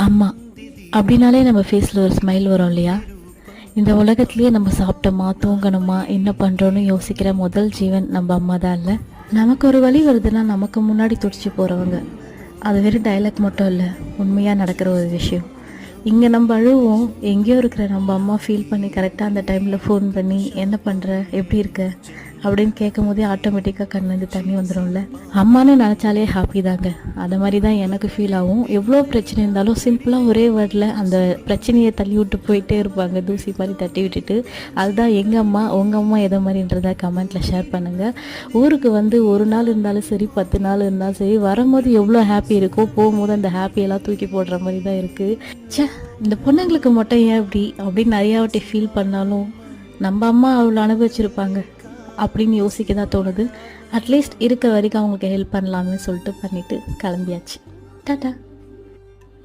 அம்மா அப்படின்னாலே நம்ம ஃபேஸில் ஒரு ஸ்மைல் வரும் இல்லையா? இந்த உலகத்துலேயே நம்ம சாப்பிட்டோமா, தூங்கணுமா, என்ன பண்ணுறோன்னு யோசிக்கிற முதல் ஜீவன் நம்ம அம்மா தான் இல்லை? நமக்கு ஒரு வழி வருதுன்னா நமக்கு முன்னாடி துடிச்சு போகிறவங்க. அது வெறும் டைலாக் மட்டும் இல்லை, உண்மையாக நடக்கிற ஒரு விஷயம். இங்கே நம்ம அழுவோம், எங்கேயோ இருக்கிற நம்ம அம்மா ஃபீல் பண்ணி கரெக்டாக அந்த டைமில் ஃபோன் பண்ணி என்ன பண்ணுற, எப்படி இருக்க அப்படின்னு கேட்கும் போதே ஆட்டோமேட்டிக்காக கண்ணுலேருந்து தண்ணி வந்துடும்ல. அம்மானு நினச்சாலே ஹாப்பி தாங்க. அந்த மாதிரி தான் எனக்கு ஃபீல் ஆகும். எவ்வளோ பிரச்சனை இருந்தாலும் சிம்பிளாக ஒரே வேர்டில் அந்த பிரச்சனையை தள்ளி விட்டு போயிட்டே இருப்பாங்க, தூசி மாதிரி தட்டி விட்டுட்டு. அதுதான் எங்கள் அம்மா. உங்கள் அம்மா எதை மாதிரின்றதை கமெண்ட்டில் ஷேர் பண்ணுங்கள். ஊருக்கு வந்து ஒரு நாள் இருந்தாலும் சரி, 10 நாள் இருந்தாலும் சரி, வரும்போது எவ்வளோ ஹாப்பி இருக்கோ, போகும்போது அந்த ஹாப்பியெல்லாம் தூக்கி போடுற மாதிரி தான் இருக்குது. சே, இந்த பொண்ணுங்களுக்கு மட்டும் ஏன் இப்படி அப்படின்னு நிறையா வாட்டி ஃபீல் பண்ணாலும் நம்ம அம்மா அவ்வளோ அனுபவிச்சிருப்பாங்க அப்படின்னு யோசிக்க தான் தோணுது. அட்லீஸ்ட் இருக்கிற வரைக்கும் அவங்களுக்கு ஹெல்ப் பண்ணலாம்னு சொல்லிட்டு பண்ணிவிட்டு கிளம்பியாச்சு. டாட்டா.